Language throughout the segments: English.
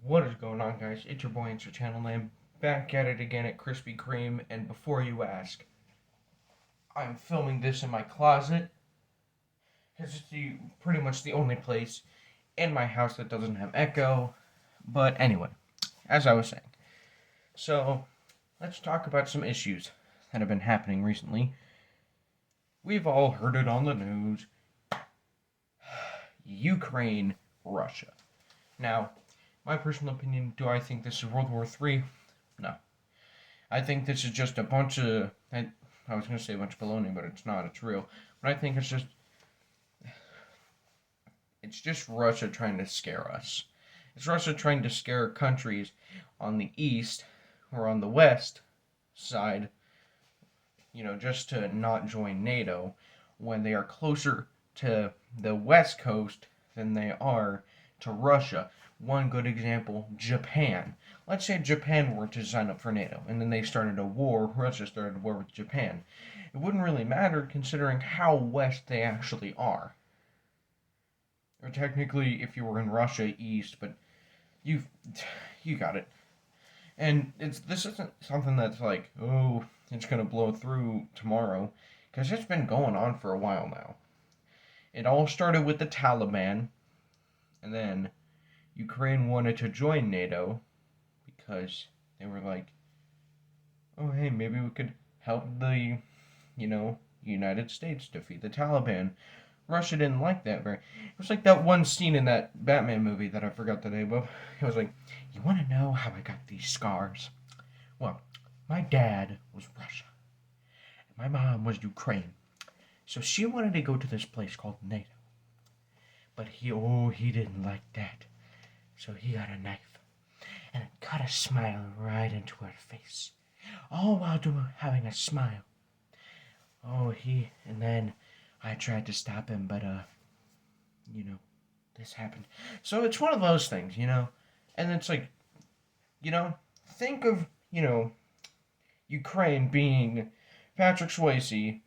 What is going on, guys? It's your boy Answer Channel, and I'm back at it again at Krispy Kreme. And before you ask, I'm filming this in my closet because it's pretty much the only place in my house that doesn't have echo. But anyway, as I was saying, so let's talk about some issues that have been happening recently. We've all heard it on the news. Ukraine, Russia. Now, my personal opinion, do I think this is World War III? No. I think this is just a bunch of. I was going to say a bunch of baloney, but it's not. It's real. But I think it's just. It's just Russia trying to scare us. It's Russia trying to scare countries on the east or on the west side, just to not join NATO when they are closer to the west coast than they are to Russia. One good example, Japan. Let's say Japan were to sign up for NATO and then they started a war, Russia started a war with Japan. It wouldn't really matter considering how west they actually are. Or technically, if you were in Russia, east, but you you got it. And this isn't something that's like, oh, it's gonna blow through tomorrow, because it's been going on for a while now. It all started with the Taliban, and then Ukraine wanted to join NATO because they were like, oh, hey, maybe we could help the, United States defeat the Taliban. Russia didn't like that very. It was like that one scene in that Batman movie that I forgot the name of. It was like, you want to know how I got these scars? Well, my dad was Russia, and my mom was Ukraine. So she wanted to go to this place called NATO. But he didn't like that. So he got a knife and it cut a smile right into her face. All while having a smile. And then I tried to stop him, but, this happened. So it's one of those things, and it's like, think of, Ukraine being Patrick Swayze,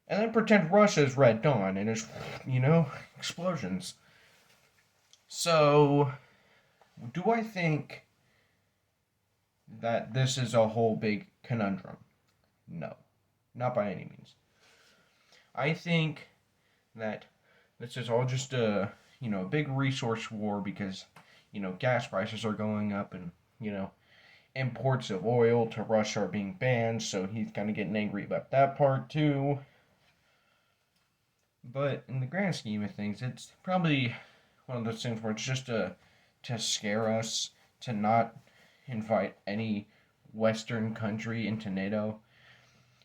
and then pretend Russia's Red Dawn, and it's, explosions. So, do I think that this is a whole big conundrum? No, not by any means. I think that this is all just a big resource war because, gas prices are going up and, imports of oil to Russia are being banned, so he's kind of getting angry about that part too. But in the grand scheme of things, it's probably one of those things where it's just to scare us to not invite any Western country into NATO.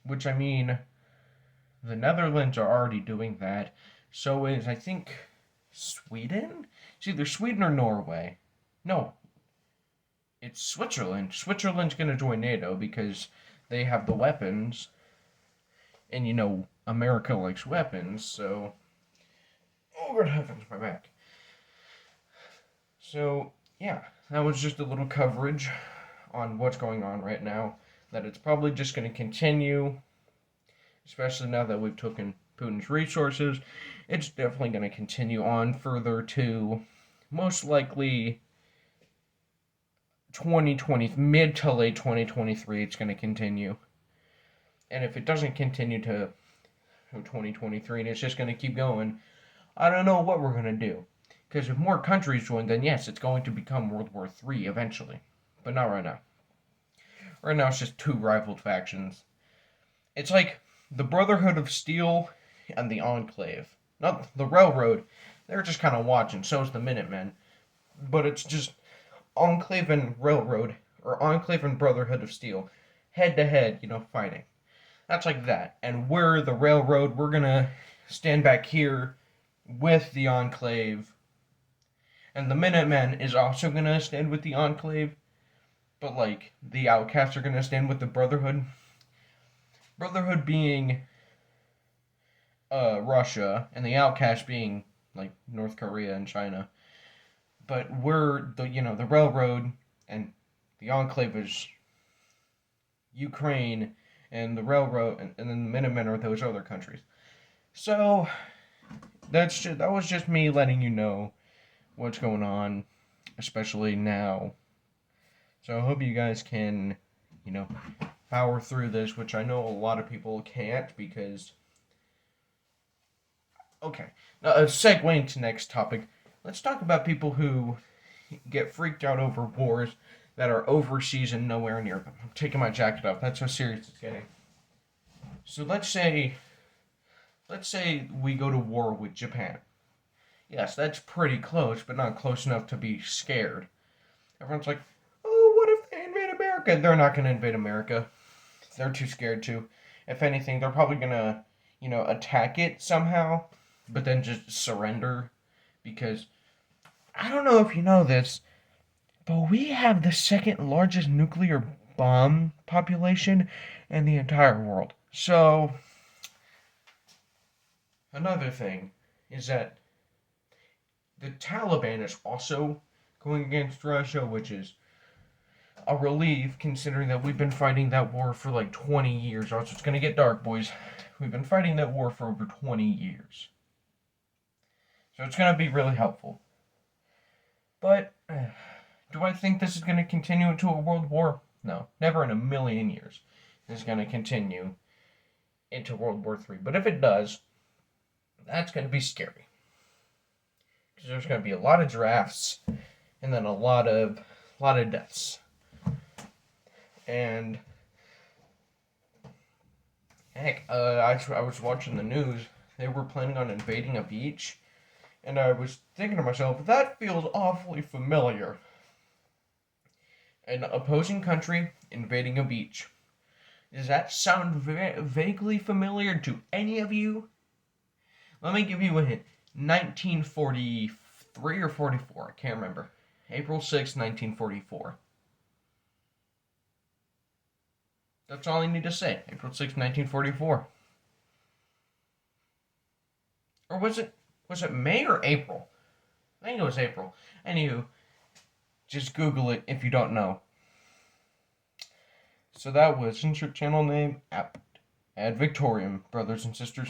Which, I mean, the Netherlands are already doing that. So is, I think, Sweden? It's either Sweden or Norway. No, it's Switzerland. Switzerland's going to join NATO because they have the weapons. And, America likes weapons, so. Oh, good heavens, my back. So, yeah, that was just a little coverage on what's going on right now. That it's probably just going to continue, especially now that we've taken Putin's resources. It's definitely going to continue on further to most likely 2020, mid to late 2023. It's going to continue. And if it doesn't continue to 2023 and it's just going to keep going, I don't know what we're going to do. Because if more countries join, then yes, it's going to become World War III eventually. But not right now. Right now, it's just two rival factions. It's like the Brotherhood of Steel and the Enclave. Not the Railroad. They're just kind of watching. So is the Minutemen. But it's just Enclave and Railroad, or Enclave and Brotherhood of Steel, head to head, fighting. That's like that. And we're the Railroad. We're going to stand back here with the Enclave. And the Minutemen is also going to stand with the Enclave. But, the Outcasts are going to stand with the Brotherhood. Brotherhood being Russia, and the Outcasts being, North Korea and China. But we're, the Railroad, and the Enclave is Ukraine, and the Railroad, and then the Minutemen are those other countries. So, that was just me letting you know what's going on. especially now. So I hope you guys can, power through this, which I know a lot of people can't because. Okay, now segueing to next topic, let's talk about people who get freaked out over wars that are overseas and nowhere near them. I'm taking my jacket off. That's how serious it's getting. So let's say we go to war with Japan. Yes, that's pretty close, but not close enough to be scared. Everyone's like, "Oh, what if they invade America?" They're not going to invade America. They're too scared to. If anything, they're probably going to, attack it somehow, but then just surrender because I don't know if you know this, but we have the second largest nuclear bomb population in the entire world. So, another thing is that the Taliban is also going against Russia, which is a relief considering that we've been fighting that war for like 20 years. Also, it's going to get dark, boys. We've been fighting that war for over 20 years. So it's going to be really helpful. But do I think this is going to continue into a world war? No, never in a million years. This is going to continue into World War III. But if it does, that's going to be scary. Because there's going to be a lot of drafts and then a lot of deaths. And heck, I was watching the news. They were planning on invading a beach, and I was thinking to myself, that feels awfully familiar. An opposing country invading a beach. Does that sound vaguely familiar to any of you? Let me give you a hint. 1943 or 44, I can't remember. April 6, 1944. That's all I need to say. April 6, 1944. Or was it May or April? I think it was April. Anywho, just Google it if you don't know. So that was insert channel name ad Victorium, brothers and sisters.